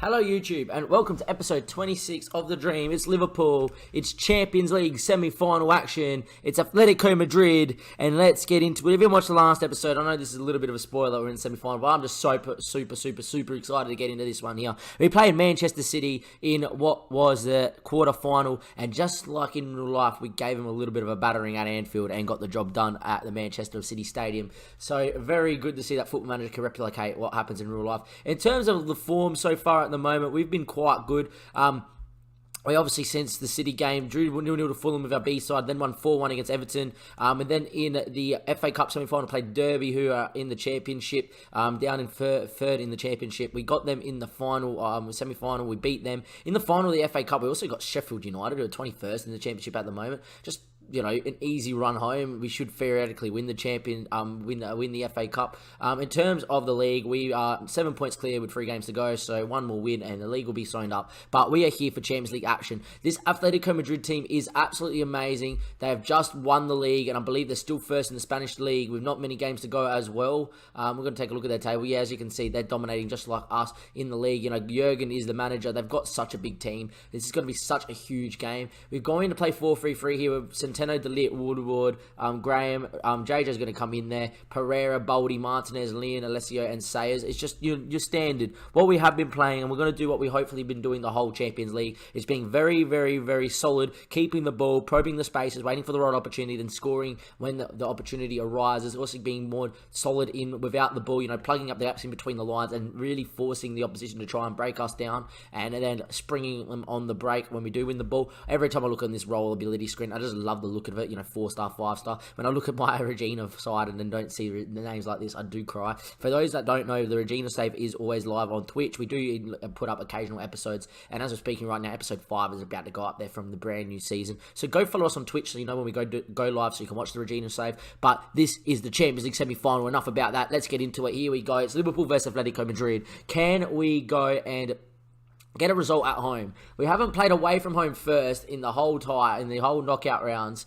Hello YouTube and welcome to episode 26 of The Dream. It's Liverpool, it's Champions League semi-final action, it's Atletico Madrid, and let's get into it. If you watched the last episode, I know this is a little bit of a spoiler, we're in the semi-final, but I'm just super excited to get into this one here. We played Manchester City in what was the quarter-final, and just like in real life, we gave them a little bit of a battering at Anfield and got the job done at the Manchester City Stadium. So very good to see that football manager can replicate what happens in real life. In terms of the form so far at the moment, we've been quite good. We obviously, since the City game, drew 0-0 to Fulham with our B side, then won 4-1 against Everton, and then in the FA Cup semi-final played Derby, who are in the Championship, down in third in the Championship. We got them in the final, semi-final, we beat them. In the final of the FA Cup, we also got Sheffield United, who are 21st in the Championship at the moment. Just, you know, an easy run home. We should theoretically win the win the FA Cup. In terms of the league, we are 7 points clear with 3 games to go, so one more win and the league will be signed up. But we are here for Champions League action. This Atletico Madrid team is absolutely amazing. They have just won the league, and I believe they're still first in the Spanish league with not many games to go as well. We're going to take a look at their table. Yeah, as you can see, they're dominating just like us in the league. You know, Jurgen is the manager. They've got such a big team. This is going to be such a huge game. We're going to play 4-3-3 here with Centeno, DeLit, Woodward, Graham, JJ's going to come in there, Pereira, Baldy, Martinez, Leon, Alessio, and Sayers. It's just your standard. What we have been playing, and we're going to do what we hopefully been doing the whole Champions League, is being very solid, keeping the ball, probing the spaces, waiting for the right opportunity, then scoring when the opportunity arises. Also being more solid in without the ball, you know, plugging up the gaps in between the lines and really forcing the opposition to try and break us down, and then springing them on the break when we do win the ball. Every time I look on this role ability screen, I just love the look of it. You know, 4-star, 5-star. When I look at my Regina side and then don't see the names like this, I do cry. For those that don't know, the Regina save is always live on Twitch. We do put up occasional episodes, and as we're speaking right now, episode 5 is about to go up there from the brand new season. So go follow us on Twitch so you know when we go live, so you can watch the Regina save. But this is the Champions League semi-final. Enough about that. Let's get into it. Here we go. It's Liverpool versus Atletico Madrid. Can we go and get a result at home? We haven't played away from home first in the whole knockout rounds,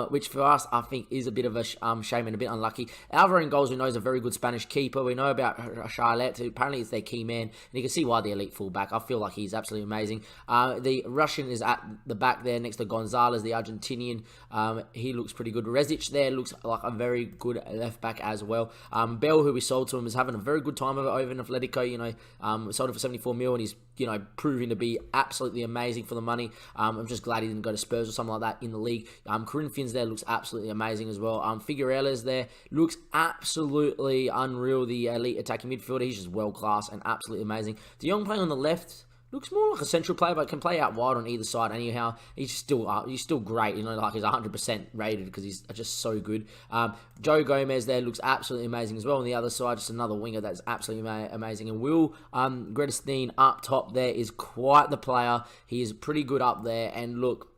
which for us I think is a bit of a shame and a bit unlucky. Alvaro in goals, we know, is a very good Spanish keeper. We know about Charlotte, who apparently is their key man, and you can see why the elite fullback. I feel like he's absolutely amazing. The Russian is at the back there next to Gonzalez, the Argentinian. He looks pretty good. Rezic there looks like a very good left back as well. Bell, who we sold to him, is having a very good time over in Atletico. You know, we sold him for 74 mil, and he's, you know, proving to be absolutely amazing for the money. I'm just glad he didn't go to Spurs or something like that in the league. Corinthians there looks absolutely amazing as well. Figueiredo's there looks absolutely unreal. The elite attacking midfielder, he's just world class and absolutely amazing. De Jong playing on the left looks more like a central player, but can play out wide on either side. Anyhow, he's still great. You know, like he's 100% rated because he's just so good. Joe Gomez there looks absolutely amazing as well. On the other side, just another winger that's absolutely amazing. And Will Gredestein up top there is quite the player. He is pretty good up there. And look,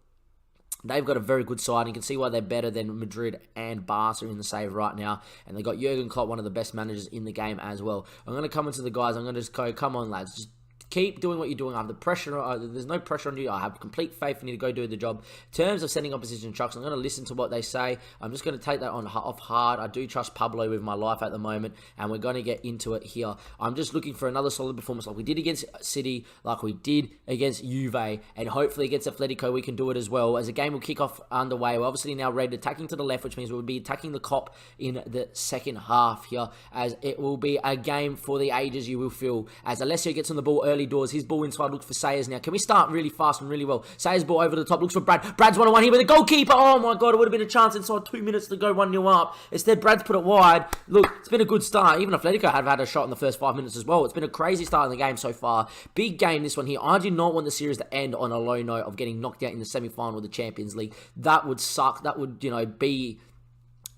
they've got a very good side. You can see why they're better than Madrid and Barca in the save right now. And they got Jurgen Klopp, one of the best managers in the game as well. I'm going to come into the guys. I'm going to just go, come on, lads. Just keep doing what you're doing. I have the pressure. There's no pressure on you. I have complete faith in you to go do the job. In terms of sending opposition trucks, I'm going to listen to what they say. I'm just going to take that off hard. I do trust Pablo with my life at the moment, and we're going to get into it here. I'm just looking for another solid performance like we did against City, like we did against Juve, and hopefully against Atletico we can do it as well. As the game will kick off underway, we're obviously now red, attacking to the left, which means we'll be attacking the Kop in the second half here, as it will be a game for the ages, you will feel. As Alessio gets on the ball early doors, his ball inside looks for Sayers now. Can we start really fast and really well? Sayers ball over the top, looks for Brad. Brad's 1-on-1 here with the goalkeeper. Oh my god, it would have been a chance inside 2 minutes to go 1-0 up. Instead, Brad's put it wide. Look, it's been a good start. Even Atletico have had a shot in the first 5 minutes as well. It's been a crazy start in the game so far. Big game, this one here. I do not want the series to end on a low note of getting knocked out in the semi-final of the Champions League. That would suck. That would, you know, be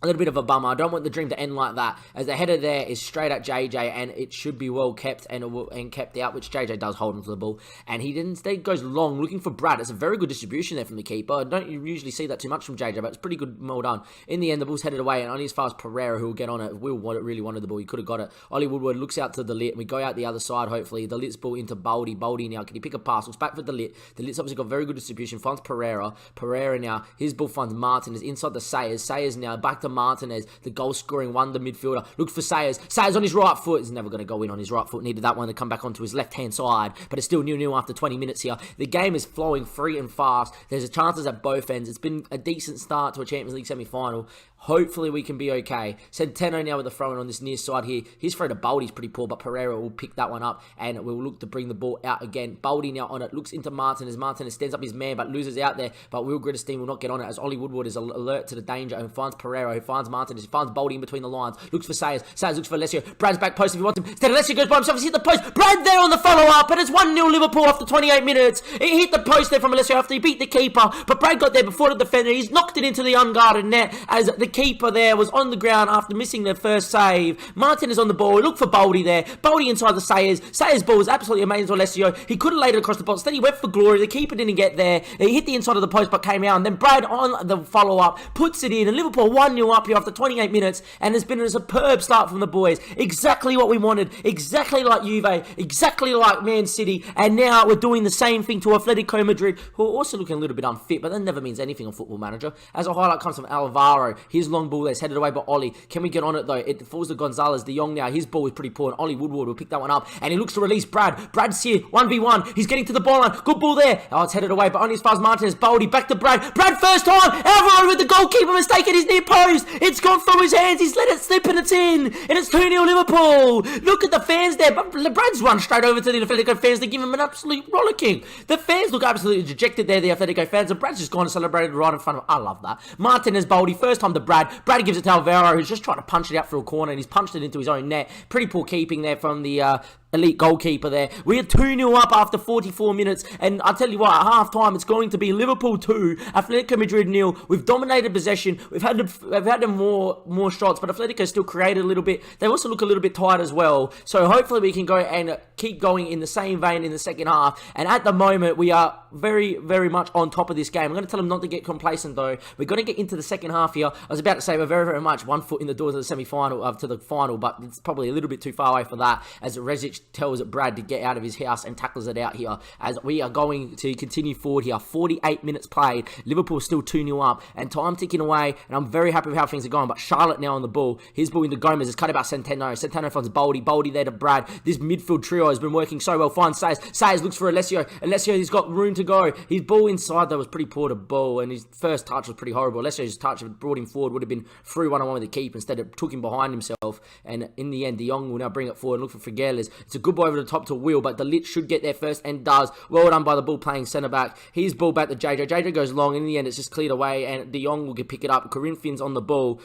a little bit of a bummer. I don't want the dream to end like that, as the header there is straight at JJ, and it should be well kept and kept out, which JJ does hold onto the ball, and he instead goes long looking for Brad. It's a very good distribution there from the keeper. I don't usually see that too much from JJ, but it's pretty good, well done. In the end, the ball's headed away, and only as far as Pereira, who will get on it. Will really wanted the ball. He could have got it. Ollie Woodward looks out to the lit, and we go out the other side, hopefully. The lit's ball into Baldy. Baldy now, can he pick a pass? Looks back for the lit. The lit's obviously got very good distribution. Finds Pereira. Pereira now, his ball finds Martin. Is inside the Sayers. Sayers now back to Martinez, the goal-scoring wonder midfielder. Looks for Sayers. Sayers on his right foot. He's never going to go in on his right foot. Needed that one to come back onto his left-hand side. But it's still 0-0 after 20 minutes here. The game is flowing free and fast. There's chances at both ends. It's been a decent start to a Champions League semi-final. Hopefully we can be okay. Centeno now with the throw-in on this near side here. His throw to Baldy's pretty poor, but Pereira will pick that one up, and we'll look to bring the ball out again. Baldy now on it. Looks into Martinez. Martinez stands up his man, but loses out there. But Will Gritterstein will not get on it, as Ollie Woodward is alert to the danger and finds Pereira, who finds Martinez, who finds Baldy in between the lines. Looks for Sayers. Sayers looks for Alessio. Brad's back post if he wants him. Instead, Alessio goes by himself. He's hit the post. Brad there on the follow-up, and it's 1-0 Liverpool after 28 minutes. He hit the post there from Alessio after he beat the keeper, but Brad got there before the defender. He's knocked it into the unguarded net, as the keeper there was on the ground after missing their first save. Martinez on the ball. Look for Baldy there. Baldy inside the Sayers. Sayers' ball was absolutely amazing to Alessio. He could have laid it across the box. Then he went for glory. The keeper didn't get there. He hit the inside of the post but came out. And then Brad on the follow-up puts it in. And Liverpool 1-0 up here after 28 minutes. And it's been a superb start from the boys. Exactly what we wanted. Exactly like Juve. Exactly like Man City. And now we're doing the same thing to Atletico Madrid, who are also looking a little bit unfit. But that never means anything on Football Manager. As a highlight comes from Alvaro. His long ball there's headed away by Ollie. Can we get on it though? It falls to Gonzalez. De Jong now. His ball is pretty poor. And Ollie Woodward will pick that one up. And he looks to release Brad. Brad's here. 1v1. He's getting to the ball line. Good ball there. Oh, it's headed away. But only as far as Martinez. Baldy back to Brad. Brad first time. Alvaro with the goalkeeper mistake at his near post. It's gone through his hands. He's let it slip and it's in. And it's 2-0 Liverpool. Look at the fans there. But Brad's run straight over to the Atletico fans to give him an absolute rollicking. The fans look absolutely dejected there, the Atletico fans. And Brad's just gone and celebrated right in front of him. I love that. Martinez, Baldy. First time to Brad. Brad gives it to Alvaro, who's just trying to punch it out through a corner. And he's punched it into his own net. Pretty poor keeping there from the elite goalkeeper there. We are 2-0 up after 44 minutes, and I tell you what, at half-time, it's going to be Liverpool 2, Atletico Madrid 0. We've dominated possession. We've had them more shots, but Atletico still created a little bit. They also look a little bit tired as well, so hopefully we can go and keep going in the same vein in the second half, and at the moment, we are very, very much on top of this game. I'm going to tell them not to get complacent, though. We're going to get into the second half here. I was about to say we're very, very much one foot in the doors of the semi-final, to the final, but it's probably a little bit too far away for that, as Rezic tells Brad to get out of his house and tackles it out here, as we are going to continue forward here. 48 minutes played. Liverpool still 2-0 up, and time ticking away, and I'm very happy with how things are going, but Charlotte now on the ball. His ball into Gomez. It's cut about Centeno. Centeno finds Baldy. Baldy there to Brad. This midfield trio has been working so well. Finds Sayers. Sayers looks for Alessio. Alessio, he's got room to go. His ball inside, though, was pretty poor to ball, and his first touch was pretty horrible. Alessio's touch, if it brought him forward, would have been through 1-on-1 with the keeper. Instead, it took him behind himself, and in the end, De Jong will now bring it forward and look for Figueres. It's a good ball over the top to Will, but the Lit should get there first and does. Well done by the ball playing centre back. His ball back to JJ. JJ goes long, and in the end, it's just cleared away, and De Jong will pick it up. Corinthians on the ball.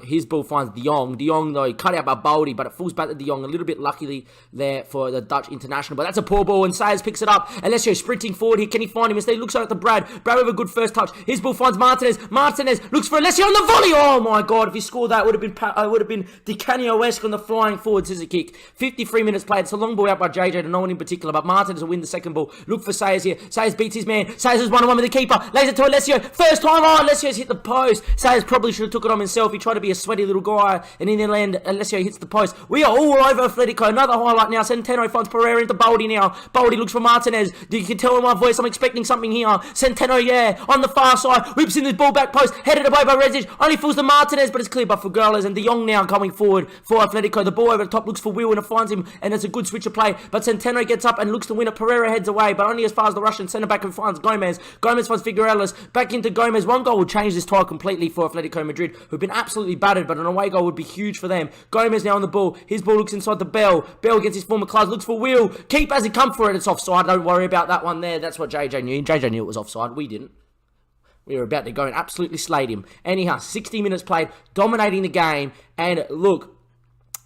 His ball finds De Jong. De Jong, though, cut out by Baldy, but it falls back to De Jong. A little bit luckily there for the Dutch international, but that's a poor ball, and Sayers picks it up. Alessio sprinting forward here. Can he find him? Instead, he looks out to Brad. Brad with a good first touch. His ball finds Martinez. Martinez looks for Alessio on the volley. Oh my God! If he scored that, it would have been Di Canio-esque on the flying forward scissor kick. 53 minutes played. It's a long ball out by JJ to no one in particular, but Martinez will win the second ball. Look for Sayers here. Sayers beats his man. Sayers is 1-on-1 with the keeper. Lays it to Alessio. First time. Oh, Alessio's hit the post. Sayers probably should have took it on himself. He tried to be a sweaty little guy, and in the end, Alessio hits the post. We are all over Atletico. Another highlight now. Centeno finds Pereira into Baldy now. Baldy looks for Martinez. You can tell in my voice I'm expecting something here. Centeno, yeah, on the far side. Whips in this ball back post. Headed away by Rezic. Only falls to Martinez, but it's cleared by Figueres, and De Jong now coming forward for Atletico. The ball over the top looks for Will, and it finds him, and it's a good switch of play. But Centeno gets up and looks to win it. Pereira heads away, but only as far as the Russian centre-back, who finds Gomez. Gomez finds Figueres. Back into Gomez. One goal will change this tie completely for Atletico Madrid, who've been absolutely battered, but an away goal would be huge for them. Gomez now on the ball. His ball looks inside the Bell. Bell against his former class. Looks for Will. Keep as he come for it. It's offside. Don't worry about that one there. That's what JJ knew. JJ knew it was offside. We didn't. We were about to go and absolutely slate him. Anyhow, 60 minutes played, dominating the game, and look,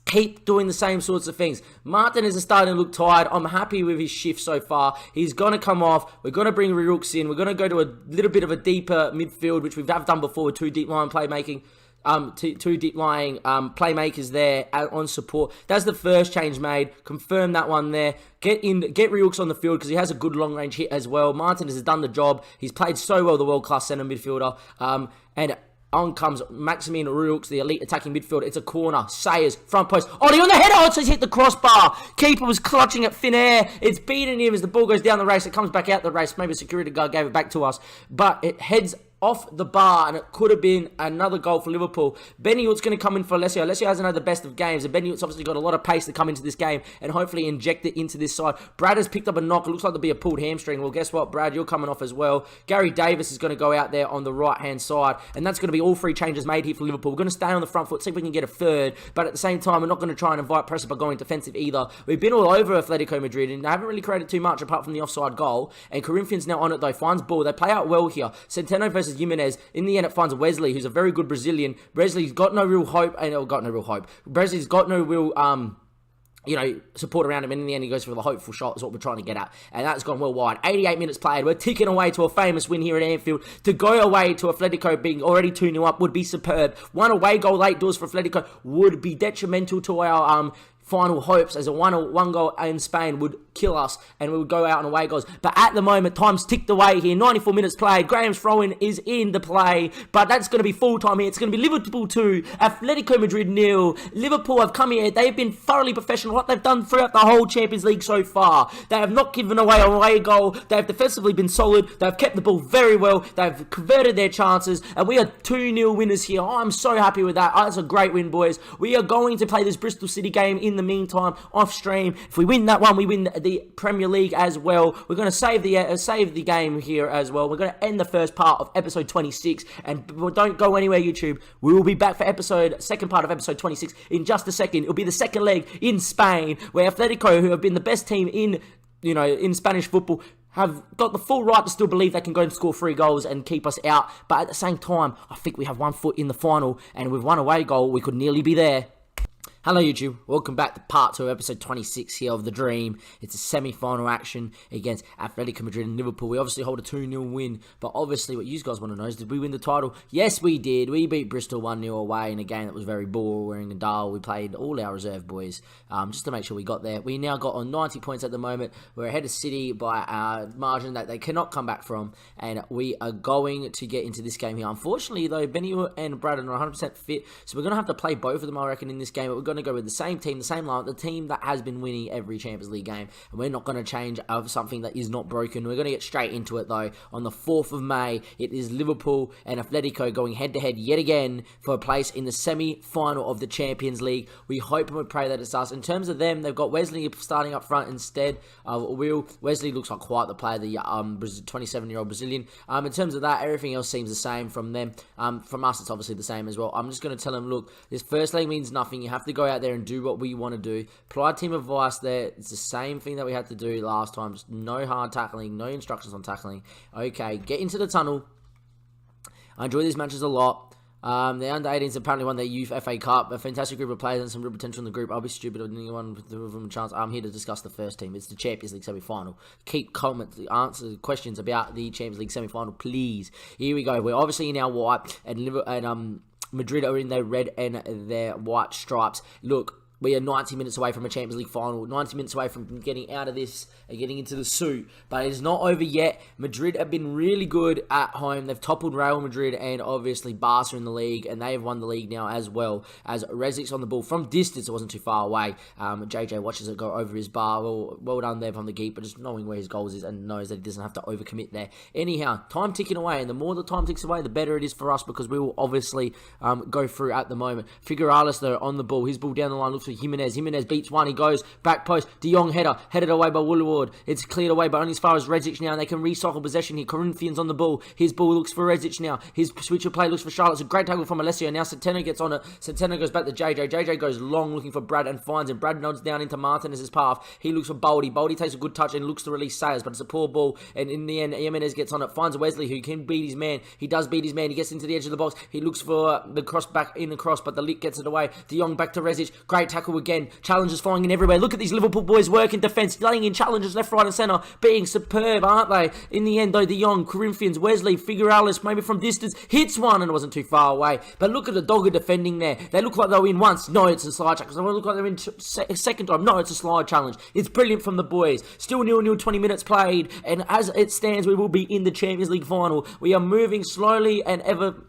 keep doing the same sorts of things. Martinez is starting to look tired. I'm happy with his shift so far. He's going to come off. We're going to bring Riux in. We're going to go to a little bit of a deeper midfield, which we've done before with two deep line playmaking. Two deep lying playmakers there on support. That's the first change made. Confirm that one there. Get Riux on the field because he has a good long range hit as well. Martinez has done the job. He's played so well, the world class centre midfielder. And on comes Maximilian Riux, the elite attacking midfielder. It's a corner. Sayers, front post. Ollie on the header. Oh, it's hit the crossbar. Keeper was clutching at thin air. It's beaten him as the ball goes down the race. It comes back out the race. Maybe a security guard gave it back to us. But it heads off the bar, and it could have been another goal for Liverpool. Benny Hoot's going to come in for Alessio. Alessio hasn't had the best of games, and Benny Hoot's obviously got a lot of pace to come into this game and hopefully inject it into this side. Brad has picked up a knock. It looks like there'll be a pulled hamstring. Well, guess what, Brad? You're coming off as well. Gary Davis is going to go out there on the right-hand side, and that's going to be all three changes made here for Liverpool. We're going to stay on the front foot, see if we can get a third, but at the same time, we're not going to try and invite pressure by going defensive either. We've been all over Atletico Madrid, and they haven't really created too much apart from the offside goal, and Corinthians now on it though, finds ball. They play out well here. Centeno versus Jimenez. In the end, it finds Wesley, who's a very good Brazilian. Wesley's got no real hope, Wesley's got no real, support around him, and in the end he goes for the hopeful shot is what we're trying to get at, and that's gone well wide. 88 minutes played, we're ticking away to a famous win here at Anfield. To go away to Atletico being already 2-0 up would be superb. One away goal late doors for Atletico would be detrimental to our final hopes, as a one goal in Spain would kill us and we would go out on away goals. But at the moment, time's ticked away here. 94 minutes played. Graham's throw-in is in the play, but that's going to be full time here. It's going to be Liverpool 2, Atletico Madrid 0. Liverpool have come here. They've been thoroughly professional, what they've done throughout the whole Champions League so far. They have not given away an away goal. They have defensively been solid. They've kept the ball very well. They've converted their chances, and we are 2-0 winners here. I'm so happy with that. That's a great win, boys. We are going to play this Bristol City game in the meantime off stream. If we win that one, we win the Premier League as well. We're going to save the game here as well. We're going to end the first part of episode 26, and don't go anywhere, YouTube. We will be back for second part of episode 26 in just a second. It'll be the second leg in Spain, where Atletico, who have been the best team in Spanish football, have got the full right to still believe they can go and score 3 goals and keep us out. But at the same time, I think we have one foot in the final, and with one away goal, we could nearly be there. Hello YouTube, welcome back to part 2 of episode 26 here of The Dream. It's a semi-final action against Atletico Madrid and Liverpool. We obviously hold a 2-0 win, but obviously what you guys want to know is, did we win the title? Yes, we did. We beat Bristol 1-0 away in a game that was very boring and dull. We played all our reserve boys just to make sure we got there. We now got on 90 points at the moment. We're ahead of City by a margin that they cannot come back from, and we are going to get into this game here. Unfortunately though, Benny and Braden are 100% fit, so we're going to have to play both of them, I reckon, in this game. But we're going to go with the same team, the same line, the team that has been winning every Champions League game, and we're not going to change of something that is not broken. We're going to get straight into it though. On the 4th of May, it is Liverpool and Atletico going head-to-head yet again for a place in the semi-final of the Champions League. We hope and we pray that it's us. In terms of them, they've got Wesley starting up front instead of Will. Wesley looks like quite the player, the 27-year-old Brazilian. In terms of that, everything else seems the same from them. From us, it's obviously the same as well. I'm just going to tell them, look, this first leg means nothing. You have to go out there and do what we want to do. Apply team advice there. It's the same thing that we had to do last time. Just no hard tackling, no instructions on tackling. Okay, get into the tunnel. I enjoy these matches a lot. The under-18s apparently won their Youth FA Cup. A fantastic group of players and some real potential in the group. I'll be stupid if anyone with them a chance. I'm here to discuss the first team. It's the Champions League semi-final. Keep comments, answer questions about the Champions League semi-final, please. Here we go. We're obviously in our white, and Madrid are in their red and their white stripes. Look, we are 90 minutes away from a Champions League final, 90 minutes away from getting out of this and getting into the suit. But it is not over yet. Madrid have been really good at home. They've toppled Real Madrid and obviously Barca in the league, and they have won the league now as well. As Rezic's on the ball from distance, it wasn't too far away. JJ watches it go over his bar. Well done there from the keeper, just knowing where his goals is and knows that he doesn't have to overcommit there. Anyhow, time ticking away, and the more the time ticks away, the better it is for us, because we will obviously go through at the moment. Figueroa though on the ball, his ball down the line looks for Jimenez. Jimenez beats one, he goes back post. De Jong headed away by Woolward. It's cleared away, but only as far as Rezic now, and they can recycle possession here. Corinthians on the ball. His ball looks for Rezic now. His switch of play looks for Charlotte. It's a great tackle from Alessio. Now Centeno gets on it. Centeno goes back to JJ. JJ goes long looking for Brad and finds him. Brad nods down into Martinez's path. He looks for Boldy. Boldy takes a good touch and looks to release Sayers, but it's a poor ball, and in the end, Jimenez gets on it, finds Wesley, who can beat his man. He does beat his man. He gets into the edge of the box. He looks for the cross back in the cross, but the Lick gets it away. De Jong back to Rezic. Great tackle again. Challenges flying in everywhere. Look at these Liverpool boys work in defence, laying in challenges left, right and centre, being superb, aren't they? In the end though, De Jong, Corinthians, Wesley, Figueroa, maybe from distance, hits one and it wasn't too far away. But look at the dogger defending there. They look like they were in once. No, it's a slide challenge. They look like they're in second time. No, it's a slide challenge. It's brilliant from the boys. Still 0-0, 20 minutes played, and as it stands, we will be in the Champions League final. We are moving slowly and ever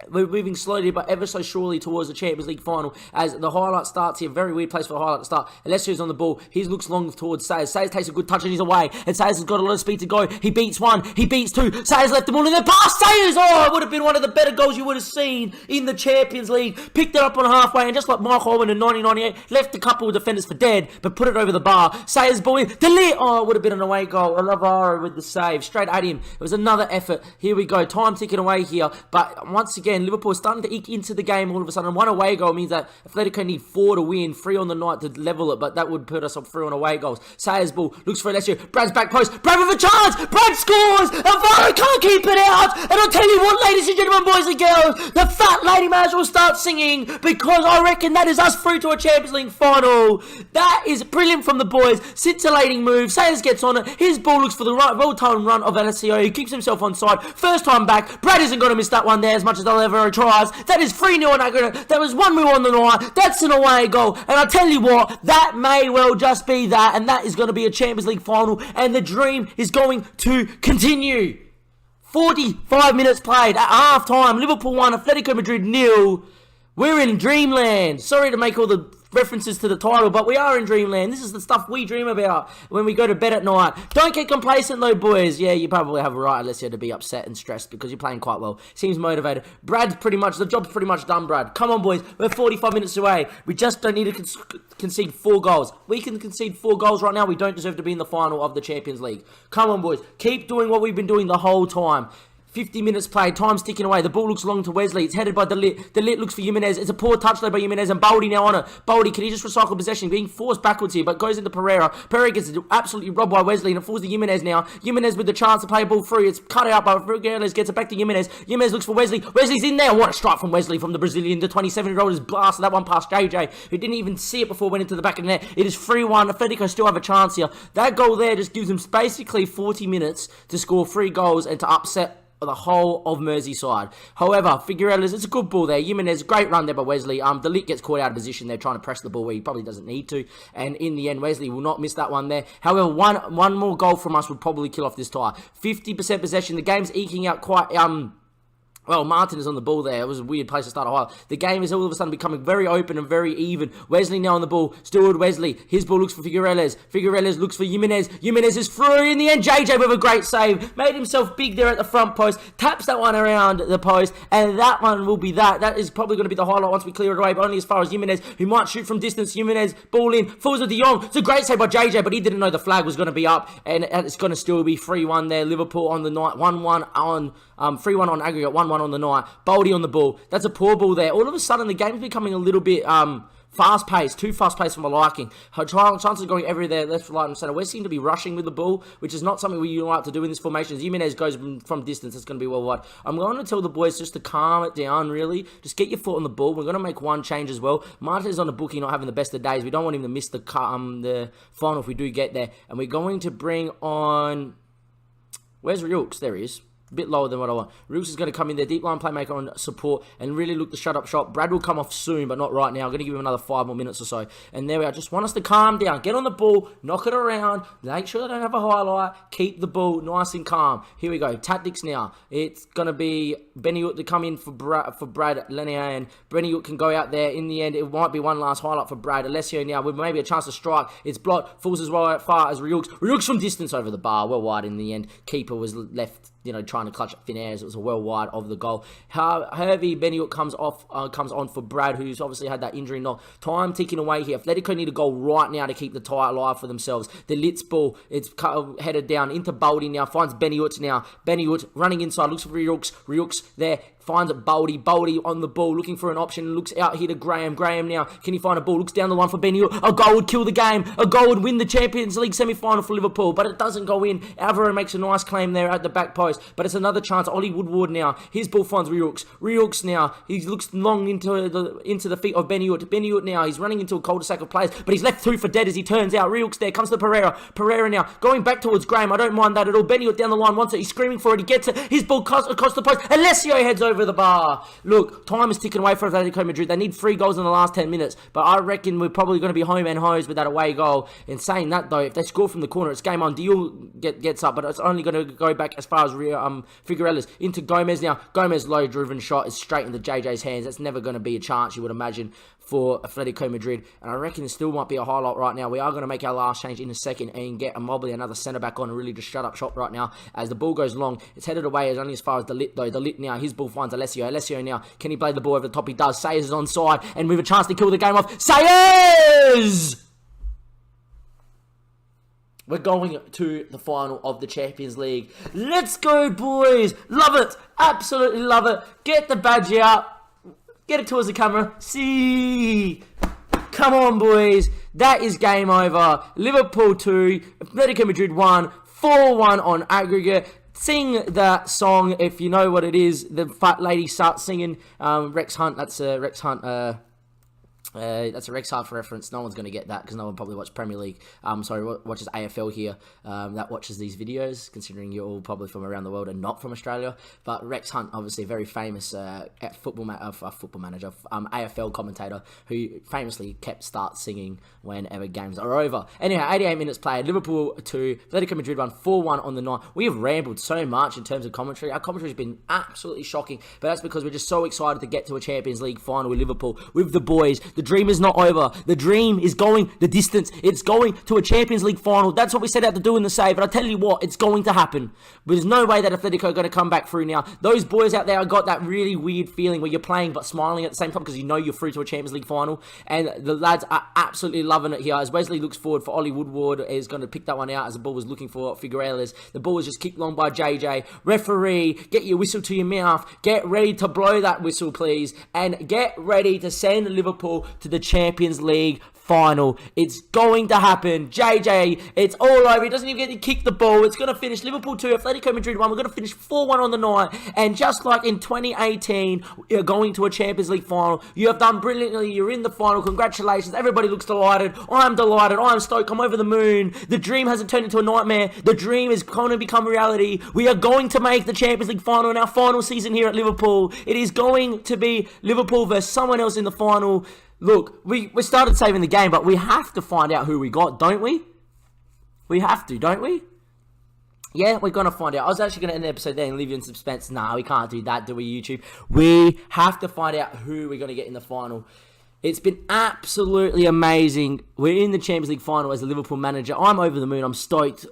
We're moving slowly but ever so surely towards the Champions League final as the highlight starts here. Very weird place for the highlight to start. Alessio's on the ball. He looks long towards Sayers. Sayers takes a good touch and he's away. And Sayers has got a lot of speed to go. He beats one. He beats two. Sayers left the ball and then past Sayers. Oh, it would have been one of the better goals you would have seen in the Champions League. Picked it up on halfway and just like Michael Owen in 1998, left a couple of defenders for dead but put it over the bar. Sayers ball in. Delete. Oh, it would have been an away goal. Alvaro with the save. Straight at him. It was another effort. Here we go. Time ticking away here. But once again, Liverpool is starting to eke into the game all of a sudden. One away goal means that Atletico need 4 to win, 3 on the night to level it, but that would put us on 3 on away goals. Sayers ball, looks for Alessio, Brad's back post, Brad with a chance, Brad scores, Alvaro can't keep it out, and I'll tell you what, ladies and gentlemen, boys and girls, the fat lady manager will start singing, because I reckon that is us through to a Champions League final. That is brilliant from the boys, scintillating move, Sayers gets on it, his ball looks for the right, well-timed run of Alessio, he keeps himself onside, first time back, Brad isn't going to miss that one there as much as Alvaro tries. That is 3-0 on aggregate. That was 1-0 on the night. That's an away goal. And I tell you what, that may well just be that. And that is going to be a Champions League final. And the dream is going to continue. 45 minutes played at half time. Liverpool 1, Atletico Madrid 0. We're in Dreamland. Sorry to make all the references to the title, but we are in Dreamland. This is the stuff we dream about when we go to bed at night. Don't get complacent though, boys. Yeah, you probably have a right, Alessio, to be upset and stressed because you're playing quite well. Seems motivated. Brad's pretty much, the job's pretty much done, Brad. Come on, boys. We're 45 minutes away. We just don't need to concede 4 goals. We can concede 4 goals right now. We don't deserve to be in the final of the Champions League. Come on, boys. Keep doing what we've been doing the whole time. 50 minutes played, time's ticking away. The ball looks long to Wesley. It's headed by Delit. Delit looks for Jimenez. It's a poor touch though by Jimenez, and Baldi now on it. Baldi, can he just recycle possession? Being forced backwards here, but goes into Pereira. Pereira gets absolutely robbed by Wesley, and it falls to Jimenez now. Jimenez with the chance to play a ball through. It's cut out by Figueres, gets it back to Jimenez. Jimenez looks for Wesley. Wesley's in there. What a strike from Wesley from the Brazilian. The 27-year-old has blasted that one past JJ, who didn't even see it before it went into the back of the net. It is 3-1. Atletico still have a chance here. That goal there just gives them basically 40 minutes to score 3 goals and to upset the whole of Merseyside. However, Figueres, it's a good ball there. Jimenez, great run there by Wesley. Delit gets caught out of position there trying to press the ball where he probably doesn't need to. And in the end, Wesley will not miss that one there. However, one more goal from us would probably kill off this tie. 50% possession. The game's eking out quite well, Martin is on the ball there. It was a weird place to start a while. The game is all of a sudden becoming very open and very even. Wesley now on the ball. Still with Wesley. His ball looks for Figueres. Figueres looks for Jimenez. Jimenez is through in the end. JJ with a great save. Made himself big there at the front post. Taps that one around the post. And that one will be that. That is probably going to be the highlight once we clear it away. But only as far as Jimenez, who might shoot from distance. Jimenez, ball in. Falls with De Jong. It's a great save by JJ, but he didn't know the flag was going to be up. And it's going to still be 3-1 there. Liverpool on the night. 1-1 on 3-1 on aggregate, 1-1 on the night. Baldi on the ball. That's a poor ball there. All of a sudden, the game's becoming a little bit fast-paced. Too fast-paced for my liking. Her chances going everywhere, left, right, and centre. We seem to be rushing with the ball, which is not something we like to do in this formation. As Jimenez goes from distance, it's going to be well wide. I'm going to tell the boys just to calm it down, really. Just get your foot on the ball. We're going to make one change as well. Martin's on the bookie, not having the best of days. We don't want him to miss the final if we do get there. And we're going to bring on... Where's Riux? There he is. A bit lower than what I want. Riux is going to come in there, deep line playmaker on support, and really look to shut up shop. Brad will come off soon, but not right now. I'm going to give him another 5 more minutes or so. And there we are. Just want us to calm down. Get on the ball, knock it around, make sure they don't have a highlight, keep the ball nice and calm. Here we go. Tactics now. It's going to be Beniut to come in for Brad Lenier, and Beniut can go out there. In the end, it might be one last highlight for Brad. Alessio now with maybe a chance to strike. It's blocked. Falls as far as Riux. Riux from distance over the bar. Well wide in the end. Keeper was left, trying to clutch at thin air as it was a well wide of the goal. Hervey Beniut comes on for Brad, who's obviously had that injury knock. Time ticking away here. Atletico need a goal right now to keep the tie alive for themselves. The Litz ball, it's headed down into Baldi now, finds Beniut now. Beniut running inside, looks for Riux. Riux there. Finds it Baldi. Baldi on the ball, looking for an option. Looks out here to Graham. Graham now. Can he find a ball? Looks down the line for Beniut. A goal would kill the game. A goal would win the Champions League semi-final for Liverpool. But it doesn't go in. Alvaro makes a nice claim there at the back post. But it's another chance. Ollie Woodward now. His ball finds Riux. Riux now. He looks long into the feet of Beniut. Beniut now. He's running into a cul-de-sac of players. But he's left 2 for dead as he turns out. Riux there. Comes to Pereira. Pereira now. Going back towards Graham. I don't mind that at all. Beniut down the line wants it. He's screaming for it. He gets it. His ball across the post. Alessio heads over over the bar. Look, time is ticking away for Atletico Madrid. They need 3 goals in the last 10 minutes, but I reckon we're probably going to be home and hosed with that away goal. In saying that, though, if they score from the corner, it's game on. Diul gets up, but it's only going to go back as far as Figueiredo's into Gomez now. Gomez low-driven shot is straight into JJ's hands. That's never going to be a chance, you would imagine, for Atletico Madrid, and I reckon it still might be a highlight right now. We are going to make our last change in a second and get Immobile, another centre-back on, and really just shut up shop right now as the ball goes long. It's headed away as only as far as the Lit, though. The Lit now, his ball finds Alessio. Alessio now, can he play the ball over the top? He does. Sayers is onside, and we have a chance to kill the game off. Sayers! We're going to the final of the Champions League. Let's go, boys! Love it! Absolutely love it! Get the badge out. Get it towards the camera. See! Come on, boys. That is game over. Liverpool 2, Atletico Madrid 1, 4-1 on aggregate. Sing that song if you know what it is. The fat lady starts singing. Rex Hunt, that's Rex Hunt. That's a Rex Hunt reference. No one's going to get that because no one probably watches Premier League. Watches AFL here. That watches these videos, considering you're all probably from around the world and not from Australia. But Rex Hunt, obviously a very famous football manager, AFL commentator, who famously starts singing whenever games are over. Anyhow, 88 minutes played. Liverpool 2, Atletico Madrid 1, 4-1 on the night. We have rambled so much in terms of commentary. Our commentary has been absolutely shocking, but that's because we're just so excited to get to a Champions League final with Liverpool, with the boys. The dream is not over. The dream is going the distance. It's going to a Champions League final. That's what we set out to do in the save. But I tell you what, it's going to happen. But there's no way that Atletico are going to come back through now. Those boys out there have got that really weird feeling where you're playing but smiling at the same time because you know you're through to a Champions League final. And the lads are absolutely loving it here. As Wesley looks forward for Ollie Woodward, is going to pick that one out as the ball was looking for Figueiredo. The ball was just kicked long by JJ. Referee, get your whistle to your mouth. Get ready to blow that whistle, please. And get ready to send Liverpool to the Champions League final. It's going to happen. JJ, it's all over. He doesn't even get to kick the ball. It's going to finish Liverpool 2, Atletico Madrid 1. We're going to finish 4-1 on the night. And just like in 2018, you're going to a Champions League final. You have done brilliantly. You're in the final. Congratulations. Everybody looks delighted. I'm delighted. I'm stoked. I'm over the moon. The dream hasn't turned into a nightmare. The dream is going to become reality. We are going to make the Champions League final in our final season here at Liverpool. It is going to be Liverpool versus someone else in the final. Look, we started saving the game, but we have to find out who we got, don't we? We have to, don't we? Yeah, we're going to find out. I was actually going to end the episode there and leave you in suspense. Nah, we can't do that, do we, YouTube? We have to find out who we're going to get in the final. It's been absolutely amazing. We're in the Champions League final as a Liverpool manager. I'm over the moon. I'm stoked.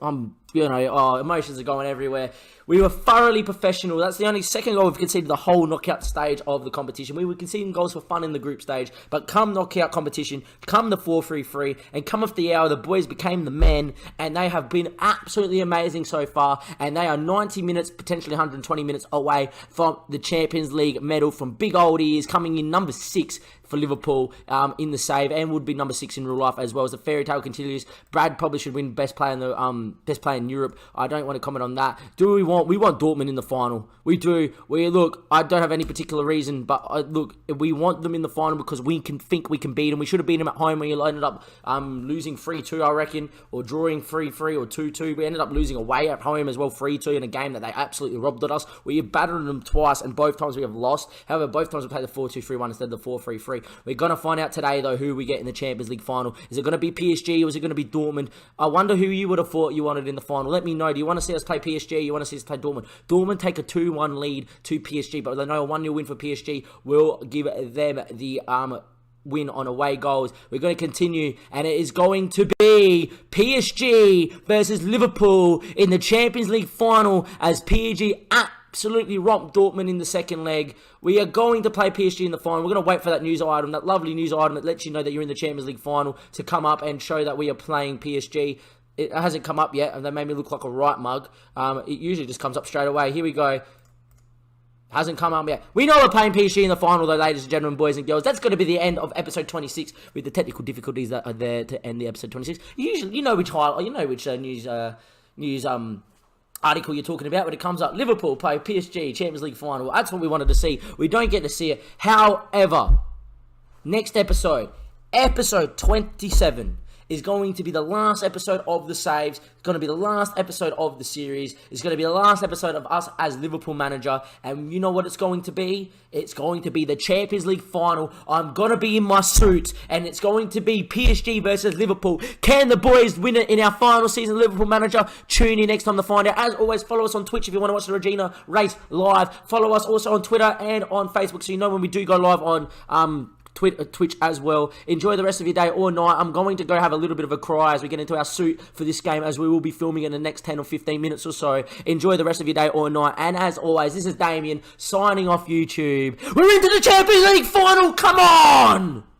Emotions are going everywhere. We were thoroughly professional. That's the only second goal we've conceded the whole knockout stage of the competition. We were conceding goals for fun in the group stage, but come knockout competition, come the 4-3-3, and come off the hour, the boys became the men, and they have been absolutely amazing so far, and they are 90 minutes, potentially 120 minutes away from the Champions League medal from big old ears, coming in number 6 for Liverpool in the save, and would be number 6 in real life as well. As the fairy tale continues, Brad probably should win best player in Europe. I don't want to comment on that. We want Dortmund in the final. We do. Look, I don't have any particular reason, but we want them in the final because we think we can beat them. We should have beaten them at home. We ended up losing 3-2, I reckon, or drawing 3-3 or 2-2. We ended up losing away at home as well, 3-2 in a game that they absolutely robbed at us. We have battered them twice, and both times we have lost. However, both times we played the 4-2-3-1 instead of the 4-3-3. We're going to find out today, though, who we get in the Champions League final. Is it going to be PSG or is it going to be Dortmund? I wonder who you would have thought you wanted in the final. Let me know. Do you want to see us play PSG? You want to see us play Dortmund? Dortmund take a 2-1 lead to PSG, but they know a 1-0 win for PSG will give them the win on away goals. We're going to continue, and it is going to be PSG versus Liverpool in the Champions League final as PSG absolutely romped Dortmund in the second leg. We are going to play PSG in the final. We're going to wait for that news item, that lovely news item that lets you know that you're in the Champions League final, to come up and show that we are playing PSG. It hasn't come up yet, and they made me look like a right mug. It usually just comes up straight away. Here we go. Hasn't come up yet. We know we're playing PSG in the final, though, ladies and gentlemen, boys and girls. That's going to be the end of episode 26, with the technical difficulties that are there to end the episode 26. Usually, you know which news article you're talking about when it comes up. Liverpool play PSG Champions League final. That's what we wanted to see. We don't get to see it. However, next episode 27. is going to be the last episode of the saves. It's going to be the last episode of the series. It's going to be the last episode of us as Liverpool manager. And you know what it's going to be? It's going to be the Champions League final. I'm going to be in my suit. And it's going to be PSG versus Liverpool. Can the boys win it in our final season Liverpool manager? Tune in next time to find out. As always, follow us on Twitch if you want to watch the Regina race live. Follow us also on Twitter and on Facebook so you know when we do go live on Twitch as well. Enjoy the rest of your day or night. I'm going to go have a little bit of a cry as we get into our suit for this game, as we will be filming in the next 10 or 15 minutes or so. Enjoy the rest of your day or night. And as always, this is Damien signing off YouTube. We're into the Champions League final. Come on!